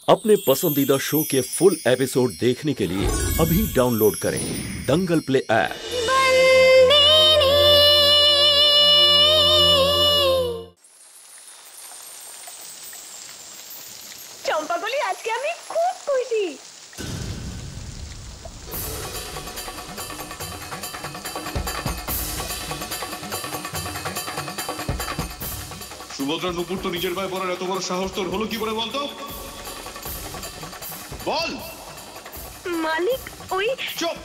अपने पसंदीदा शो के फुल एपिसोड देखने के लिए अभी डाउनलोड करें दंगल प्ले ऐप। चंपा बोली आज के আমি খুব খুশি। সুভদ্রা নুপুর তো নিজের গায়ে পড়ার এত বড় সাহস তোর হলো কি করে বলতো? বল মালিক ওই চুপ।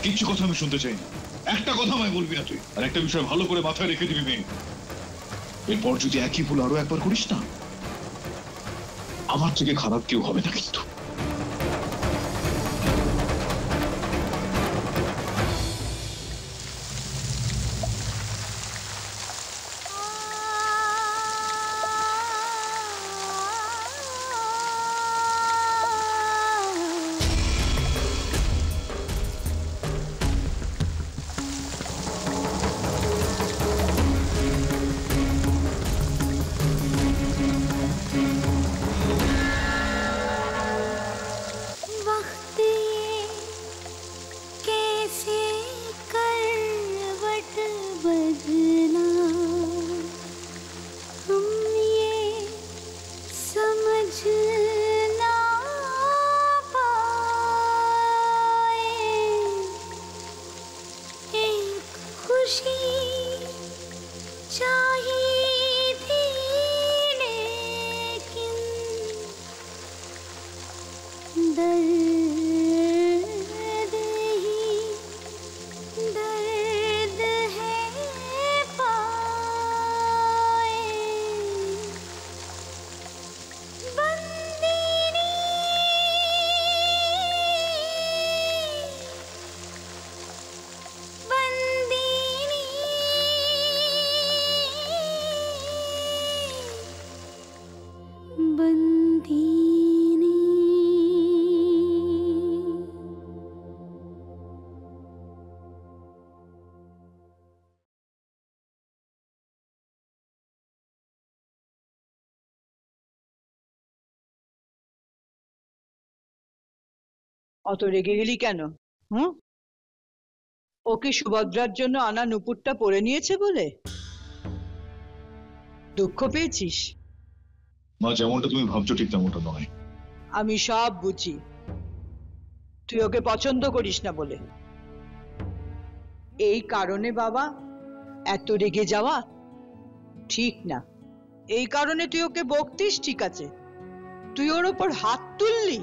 কিছু কথা আমি শুনতে চাই না, একটা কথা আমায় বলবি না তুই। আর একটা বিষয় ভালো করে মাথায় রেখে দিবি মেয়ে, এরপর যদি একই ভুল আরো একবার করিস না, আমার থেকে খারাপ কেউ হবে না কিন্তু। অত রেগে গেলি কেন? ওকে সুভদ্রার জন্য আনা নুপুরটা পরে নিয়েছে বলে দুঃখ পেয়েছিস? মা, যেমনটা তুমি ভাবছো ঠিক তেমনটা নয়। আমি সব বুঝি, তুই ওকে পছন্দ করিস না বলে। এই কারণে বাবা এত রেগে যাওয়া ঠিক না। এই কারণে তুই ওকে বকতিস, ঠিক আছে, তুই ওর ওপর হাত তুললি।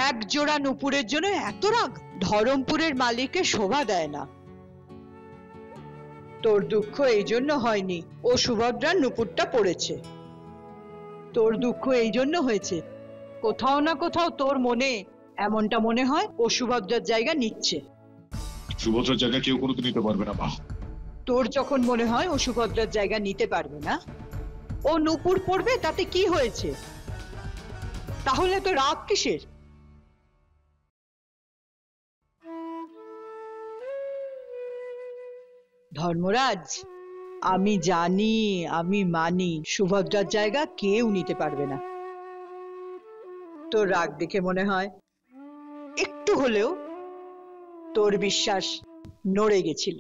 এক জোড়া নুপুরের জন্য এত রাগ? ধরমপুরের মালিককে শোভা দেয় না। তোর দুঃখ এই জন্য হয়নি ও সুভদ্রার নুপুরটা পড়েছে, তোর দুঃখ এই জন্য হয়েছে কোথাও না কোথাও তোর মনে এমনটা মনে হয় ও সুভদ্রার জায়গা নিচ্ছে। সুভদ্রার জায়গা কেউ কোনোদিন নিতে পারবে না মা। তোর যখন মনে হয় ও সুভদ্রার জায়গা নিতে পারবে না, ও নুপুর পড়বে, তাতে কি হয়েছে? তাহলে তো রাগ কিসের? ধর্মরাজ, আমি জানি, আমি মানি সুভদ্রার জায়গা কেউ নিতে পারবে না। তোর রাগ দেখে মনে হয় একটু হলেও তোর বিশ্বাস নড়ে গেছিল।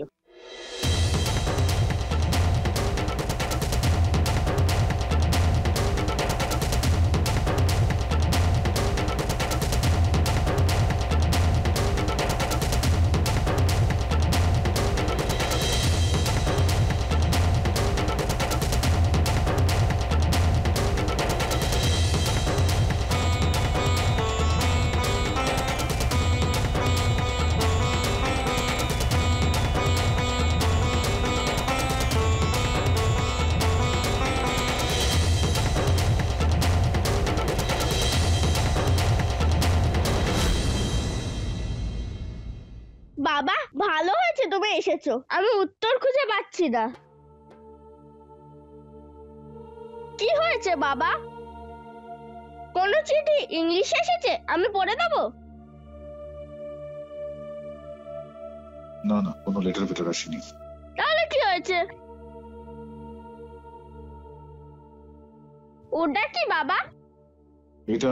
বাবা, ভালো হয়েছে তুমি এসেছো, আমি উত্তর খুঁজে পাচ্ছি না। কি হয়েছে বাবা? কোনো চিঠি ইংলিশে এসেছে? আমি পড়ে দেব? না না, কোনো লেটার ফেটার আসেনি। তাহলে কি হয়েছে? ওটা কি বাবা? এটা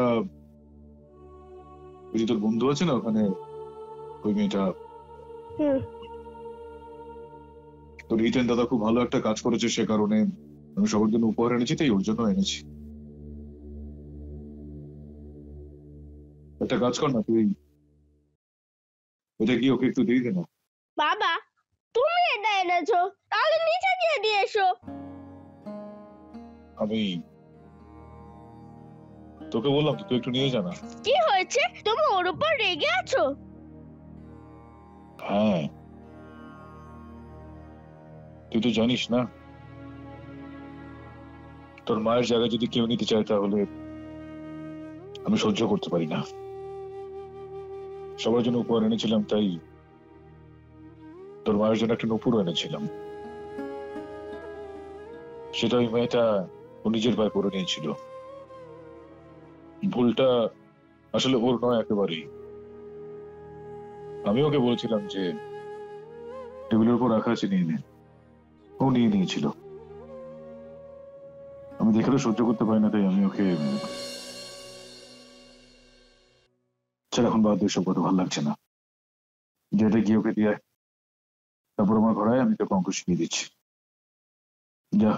ওই যে তোর বন্ধু আছে না ওখানে, ওই মেয়েটা, তোর রিতেন দাদা খুব ভালো একটা কাজ করেছে, সে কারণে আমি সবার জন্য উপহার এনেছি, তাই ওর জন্য এনেছি। একটা কাজ কর না, তুই ওটা গিয়ে ওকে একটু দিয়ে দে না। বাবা তুমি এটা এনেছো, তাহলে নিচে গিয়ে দিয়ে এসো। আমি তোকে বললাম তো, তুই একটু নিয়ে যা না। কি হয়েছে? তুমি ওর উপর রেগে আছো? হ্যাঁ, তুই তো জানিস না, তোর মায়ের জায়গায় যদি কেউ নিতে চায় তাহলে আমি সহ্য করতে পারি না। সবার জন্য উপহার এনেছিলাম, তাই তোর মায়ের জন্য একটা নূপুর এনেছিলাম। সেটা ওই মেয়েটা ও নিজের পায়ে পরে নিয়েছিল। ভুলটা আসলে ওর নয় একেবারেই। আমি ওকে বলেছিলাম যে টেবিলের উপর রাখা আছে, নিয়ে নে। ও নিয়ে নিয়েছিল। আমি দেখে সহ্য করতে পারি না, তাই আমি ওকে ছাড়া এখন বাদ দিয়ে সব কথা ভালো লাগছে না। যেটা গিয়ে ওকে দিয়ে তারপর আমার ঘরে আমি তোকে অঙ্ক শিখিয়ে দিচ্ছি। যা।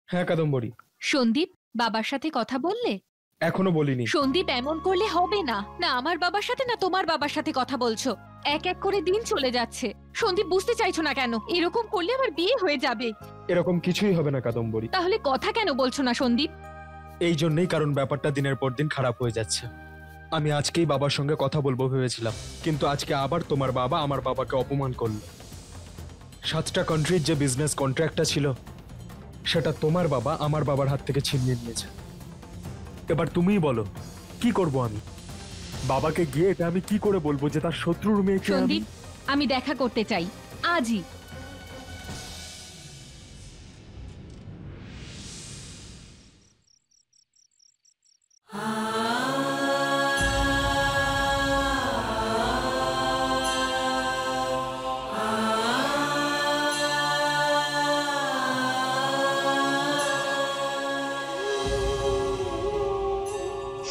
হ্যাঁ কাদম্বরী, সন্দীপ, বাবার সাথে কথা বললে? এখনো বলিনি। সন্দীপ, এমন করলে হবে না। না আমার বাবার সাথে না তোমার বাবার সাথে কথা বলছো। এক এক করে দিন চলে যাচ্ছে। সন্দীপ, বুঝতে চাইছো না কেন? এরকম করলে আবার বিয়ে হয়ে যাবে। এরকম কিছুই হবে না কাদম্বরী। তাহলে কথা কেন বলছো না সন্দীপ? এই জন্যই, কারণ ব্যাপারটা দিনের পর দিন খারাপ হয়ে যাচ্ছে। আমি আজকেই বাবার সঙ্গে কথা বলবো ভেবেছিলাম, কিন্তু আজকে আবার তোমার বাবা আমার বাবাকে অপমান করলো। 7টা কান্ট্রির যে বিজনেস কন্ট্রাক্টটা ছিল সেটা তোমার বাবা আমার বাবার হাত থেকে ছিনিয়ে নিয়েছে। এবার তুমিই বলো কি করব আমি? বাবাকে গিয়ে এটা আমি কি করে বলবো যে তার শত্রুর মেয়েকে? সন্দীপ, আমি দেখা করতে চাই আজই।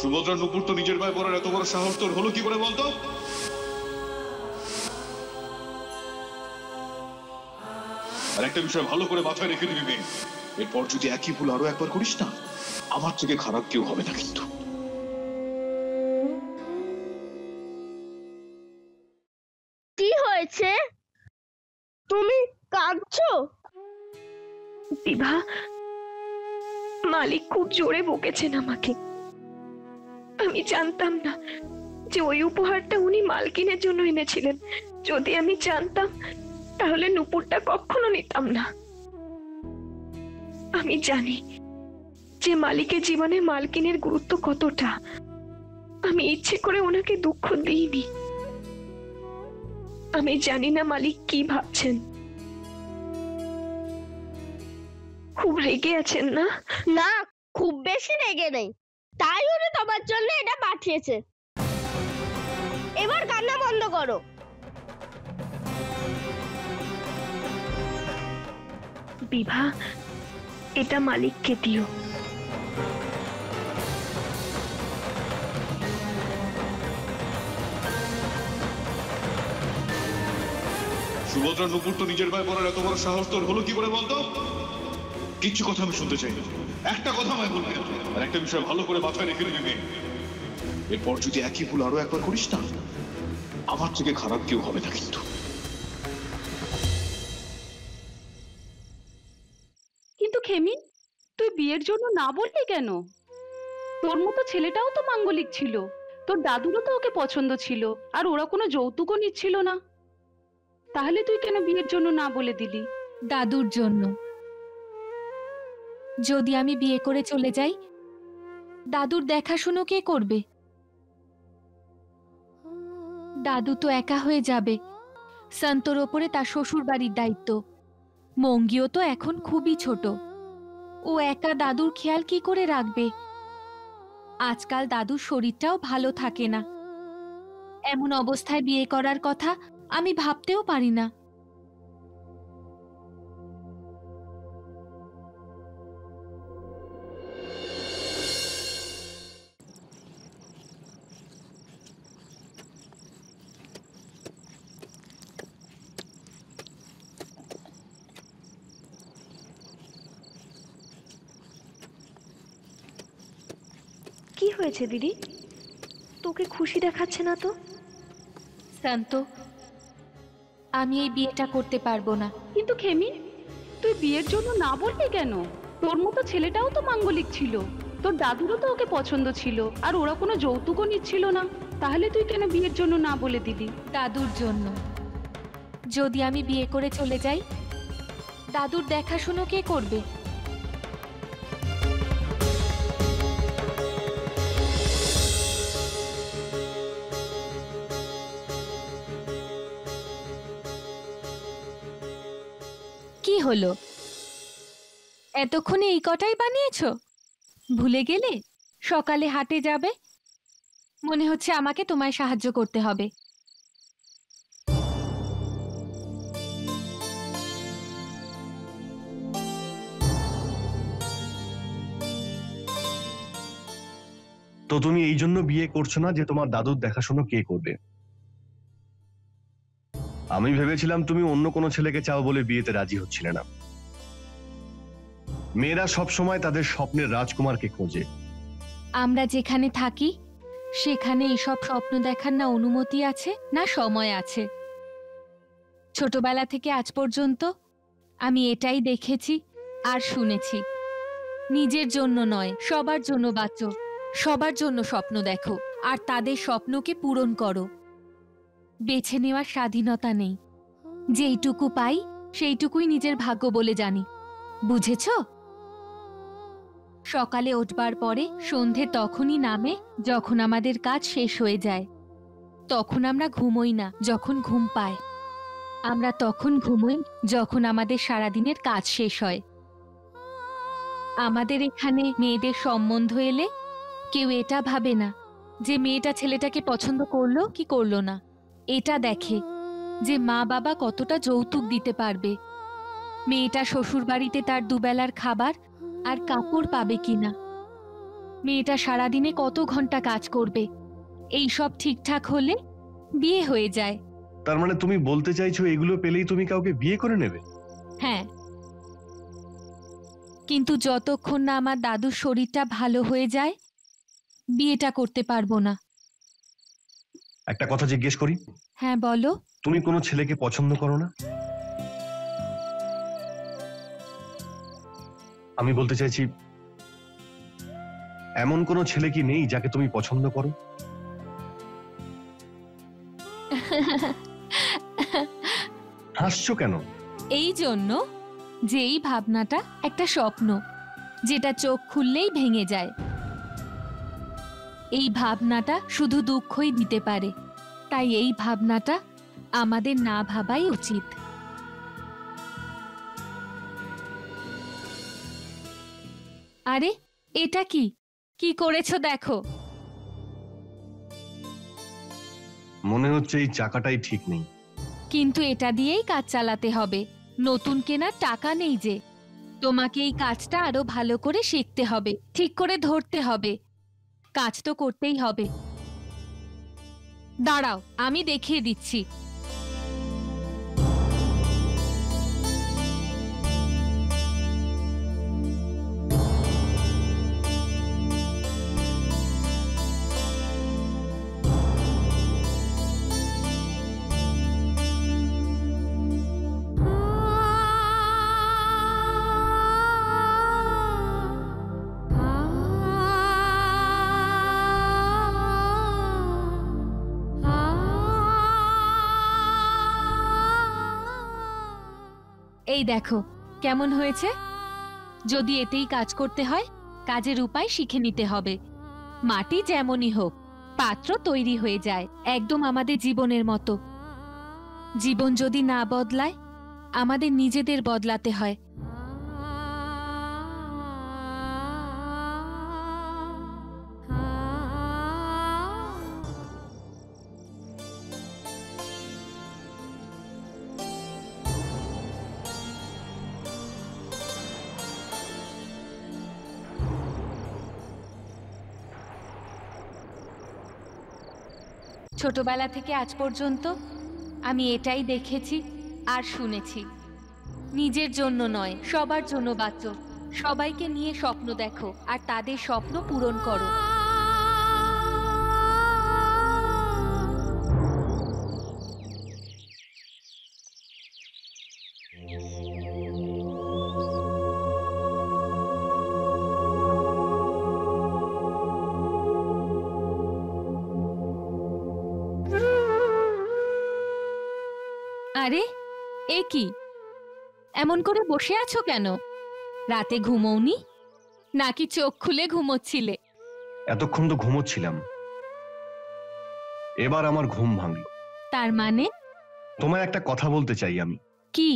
সুভদ্রা নুপুর তো নিজের পায়ে পড়ার এত বড় সাহস তোর হলো কি করে বলতো? আর একটা বিষয় ভালো করে মাথায় রেখে দিবি মেয়ে, এরপর যদি একই ভুল আরো একবার করিস না, আমার থেকে খারাপ কেউ হবে না কিন্তু। কি হয়েছে? তুমি কাঁদছো? বিভা, মালিক খুব জোরে বকেছেন আমাকে। আমি জানতাম না যে ওই উপহারটা উনি মালকিনের জন্য এনেছিলেন। যদি আমি জানতাম তাহলে নুপুরটা কখনো নিতাম না। আমি জানি যে মালিকের জীবনে মালকিনের গুরুত্ব কতটা। আমি ইচ্ছে করে ওনাকে দুঃখ দিইনি। আমি জানি না মালিক কি ভাবছেন। খুব রেগে আছেন না? না, খুব বেশি রেগে নেই, তাই উনি তোমার জন্য এটা পাঠিয়েছে। এবার কান্না বন্ধ করো। বিভা, এটা মালিককে দিও। সুভদ্রা নুপুর তো নিজের পায়ে পড়ার এত বড় সাহস তোর হলো কি করে বলতো? কিচ্ছু কথা আমি শুনতে চাই না। একটা কথা আমায় বলবি না। আর একটা বিষয় ভালো করে মাথায় রেখে দিবি মেয়ে, এরপর যদি একই ভুল আরো একবার করিস না, আমার থেকে খারাপ কেউ হবে না কিন্তু। কিন্তু খেমি, তুই বিয়ের জন্য না বললি কেন? তোর মতো ছেলেটাও তো মাঙ্গলিক ছিল, তোর দাদুরও তো ওকে পছন্দ ছিল, আর ওরা কোনো যৌতুকও নিচ্ছিল না। তাহলে তুই কেন বিয়ের জন্য না বলে দিলি? দাদুর জন্য। যদি আমি বিয়ে করে চলে যাই, দাদুর দেখাশুনো কে করবে? দাদু তো একা হয়ে যাবে। সন্তোর ওপরে তার শ্বশুর বাড়ির দায়িত্ব। মঙ্গিও তো এখন খুবই ছোট, ও একা দাদুর খেয়াল কি করে রাখবে? আজকাল দাদুর শরীরটাও ভালো থাকে না। এমন অবস্থায় বিয়ে করার কথা আমি ভাবতেও পারি না। কি হয়েছে দিদি? তোকে খুশি দেখাচ্ছে না তো? শান্ত, আমি এই বিয়েটা করতে পারবো না। কিন্তু খেমি, তুই বিয়ের জন্য না বললি কেন? তোর মতো ছেলেটাও তো মাঙ্গলিক ছিল, তোর দাদুরও তো ওকে পছন্দ ছিল, আর ওরা কোনো যৌতুকও নিচ্ছিল না। তাহলে তুই কেন বিয়ের জন্য না বলে দিলি? দাদুর জন্য। যদি আমি বিয়ে করে চলে যাই, দাদুর দেখাশুনো কে করবে? কি হলো, এতক্ষণে এই কটাই বানিয়েছো? ভুলে গেলে সকালে হাটে যাবে? মনে হচ্ছে আমাকে তোমায় সাহায্য করতে হবে। তো তুমি এই জন্য বিয়ে করছো না যে তোমার দাদুর দেখাশোনা কে করবে? আমি ভেবেছিলাম তুমি অন্য কোনো ছেলেকে চাও বলে বিয়েতে রাজি হচ্ছিলে না। মেয়েরা সব সময় তাদের স্বপ্নের রাজকুমারকে খোঁজে। আমরা যেখানে থাকি সেখানে এইসব স্বপ্ন দেখার না অনুমতি আছে না সময় আছে। ছোটবেলা থেকে আজ পর্যন্ত আমি এটাই দেখেছি আর শুনেছি। নিজের জন্য নয়, সবার জন্য বাঁচো, সবার জন্য স্বপ্ন দেখো, আর তাদের স্বপ্নকে পূরণ করো। বেছে নেওয়ার স্বাধীনতা নেই। যেইটুকু পাই সেইটুকুই নিজের ভাগ্য বলে জানি, বুঝেছো? সকালে উঠবার পরে সন্ধে তখনই নামে যখন আমাদের কাজ শেষ হয়ে যায়। তখন আমরা ঘুমোই না যখন ঘুম পায়, আমরা তখন ঘুমোই যখন আমাদের সারাদিনের কাজ শেষ হয়। আমাদের এখানে মেয়েদের সম্বন্ধ এলে কেউ এটা ভাবে না যে মেয়েটা ছেলেটাকে পছন্দ করলো কি করলো না। এটা দেখে যে মা বাবা কতটা যৌতুক দিতে পারবে, মেয়েটা শ্বশুরবাড়িতে তার দুবেলার খাবার আর কাপড় পাবে কিনা, মেয়েটা সারাদিনে কত ঘন্টা কাজ করবে। এই সব ঠিকঠাক হলে বিয়ে হয়ে যায়। তার মানে তুমি বলতে চাইছো এগুলো পেলেই তুমি কাউকে বিয়ে করে নেবে? হ্যাঁ, কিন্তু যতক্ষণ না আমার দাদুর শরীরটা ভালো হয়ে যায় বিয়েটা করতে পারবো না। একটা কথা জিজ্ঞেস করি? হ্যাঁ বলো। তুমি কোনো ছেলেকে পছন্দ করো না? আমি বলতে চাইছি এমন কোন ছেলে কি নেই যাকে তুমি পছন্দ করো? হাসছো কেন? এই জন্য যে এই ভাবনাটা একটা স্বপ্ন, যেটা চোখ খুললেই ভেঙে যায়। এই ভাবনাটা শুধু দুঃখই দিতে পারে, তাই এই ভাবনাটা আমাদের না ভাবাই উচিত। আরে এটা কি কি করেছো দেখো। মনে হচ্ছে এই চাকাটাই ঠিক নেই। কিন্তু এটা দিয়েই কাজ চালাতে হবে, নতুন কেনার টাকা নেই যে। তোমাকে এই কাজটা আরো ভালো করে শিখতে হবে, ঠিক করে ধরতে হবে, কাজ তো করতেই হবে। দাঁড়াও, আমি দেখিয়ে দিচ্ছি। এই দেখো কেমন হয়েছে। যদি এতেই কাজ করতে হয়, কাজের উপায় শিখে নিতে হবে। মাটি যেমনই হোক, পাত্র তৈরি হয়ে যায়, একদম আমাদের জীবনের মতো। জীবন যদি না বদলায়, আমাদের নিজেদের বদলাতে হয়। ছোটবেলা থেকে আজ পর্যন্ত আমি এটাই দেখেছি আর শুনেছি, নিজের জন্য নয় সবার জন্য বাঁচো, সবাইকে নিয়ে স্বপ্ন দেখো আর তাদের স্বপ্ন পূরণ করো। আরে এ কি, এমন করে বসে আছো কেন? রাতে ঘুমোওনি নাকি চোখ খুলে ঘুমোচ্ছিলে? এতক্ষণ তো ঘুমোচ্ছিলাম, এবার আমার ঘুম ভাঙলো। তার মানে? তোমায় একটা কথা বলতে চাই আমি। কি?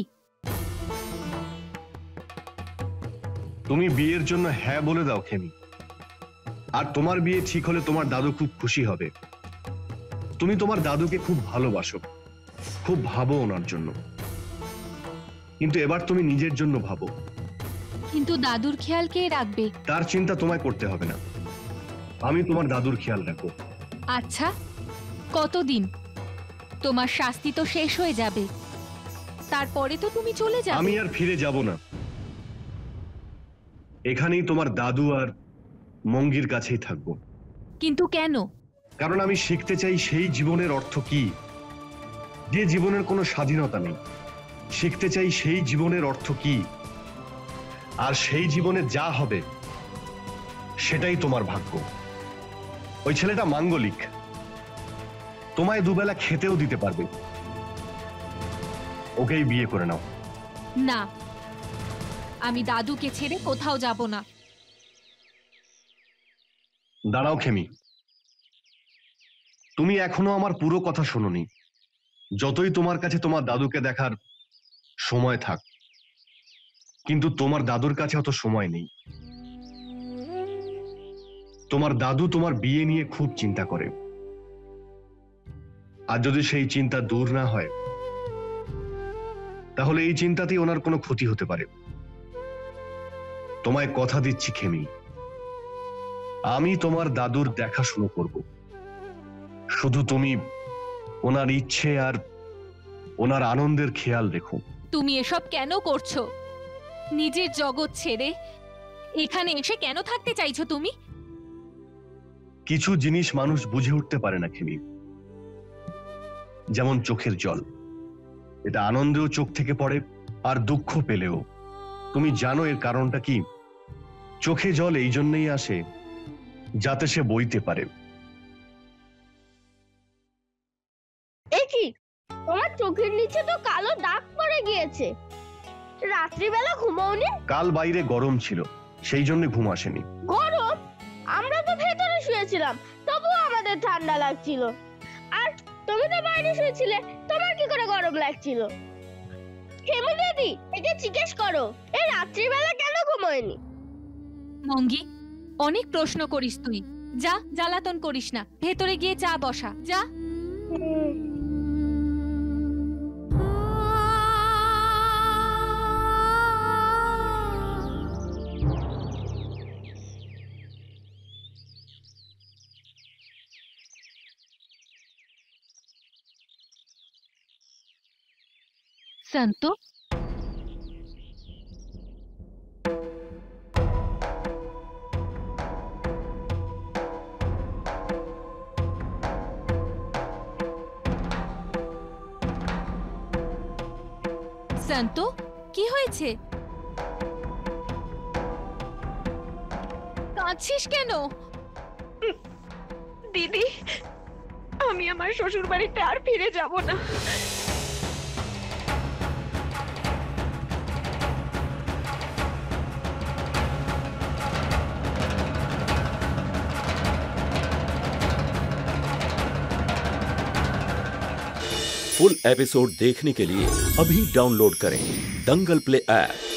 তুমি বিয়ের জন্য হ্যাঁ বলে দাও খেমি, আর তোমার বিয়ে ঠিক হলে তোমার দাদু খুব খুশি হবে। তুমি তোমার দাদুকে খুব ভালোবাসো, খুব ভাবো ওনার জন্য, কিন্তু এবার তুমি নিজের জন্য ভাবো। কিন্তু দাদুর খেয়াল কে রাখবে? তার চিন্তা তোমায় করতে হবে না, আমি তোমার দাদুর খেয়াল রাখবো। আচ্ছা, কতদিন? তোমার শাস্তি তো শেষ হয়ে যাবে, তারপরে তো তুমি চলে যাবে। আমি আর ফিরে যাব না, এখানেই তোমার দাদু আর মঙ্গির কাছেই থাকবো। কিন্তু কেন? কারণ আমি শিখতে চাই সেই জীবনের অর্থ কি, যে জীবনের কোনো স্বাধীনতা নেই। শিখতে চাই সেই জীবনের অর্থ কি, আর সেই জীবনে যা হবে সেটাই তোমার ভাগ্য। ওই ছেলেটা মাঙ্গলিক, তোমায় দুবেলা খেতেও দিতে পারবে, ওকেই বিয়ে করে নাও। না, আমি দাদুকে ছেড়ে কোথাও যাব না। দাঁড়াও খেমি, তুমি এখনো আমার পুরো কথা শোনোনি। যতই তোমার কাছে তোমার দাদুকে দেখার সময় থাক, কিন্তু তোমার দাদুর কাছে অত সময় নেই। তোমার দাদু তোমার বিয়ে নিয়ে খুব চিন্তা করে, আর যদি সেই চিন্তা দূর না হয় তাহলে এই চিন্তাতেই ওনার কোনো ক্ষতি হতে পারে। তোমায় কথা দিচ্ছি খেমি, আমি তোমার দাদুর দেখাশুনো করব, শুধু তুমি ওনার ইচ্ছে আর ওনার আনন্দের খেয়াল রেখো। তুমি এসব কেন করছো? নিজের জগৎ ছেড়ে এখানে এসে কেন থাকতে চাইছো তুমি? কিছু জিনিস মানুষ বুঝে উঠতে পারে না খেমি, যেমন চোখের জল। এটা আনন্দেও চোখ থেকে পড়ে আর দুঃখ পেলেও। তুমি জানো এর কারণটা কি? চোখে জল এই জন্যই আসে যাতে সে বইতে পারে। এ কি, তোমার চোখের নিচে তো কালো দাগ পড়ে গিয়েছে। রাত্রিবেলা ঘুমাওনি? কাল বাইরে গরম ছিল, সেই জন্য ঘুম আসেনি। গরম? আমরা তো ভেতরে শুয়েছিলাম, তবুও আমাদের ঠান্ডা লাগছিল। আর তুমি তো বাইরে শুয়েছিলে, তোমার কি করে গরম লাগছিল? খেমি দিদি, একে জিজ্ঞেস করো, এই রাত্রিবেলা কেন ঘুমোয়নি? মঙ্গি, অনেক প্রশ্ন করিস তুই। যা, জ্বালাতন করিস না, ভেতরে গিয়ে চা বসা, যা। সন্তু, সন্তু, কি হয়েছে? কাঁদছিস কেন? দিদি, আমি আমার শ্বশুর বাড়িতে আর ফিরে যাব না। फुल एपिसोड देखने के लिए अभी डाउनलोड करें दंगल प्ले ऐप।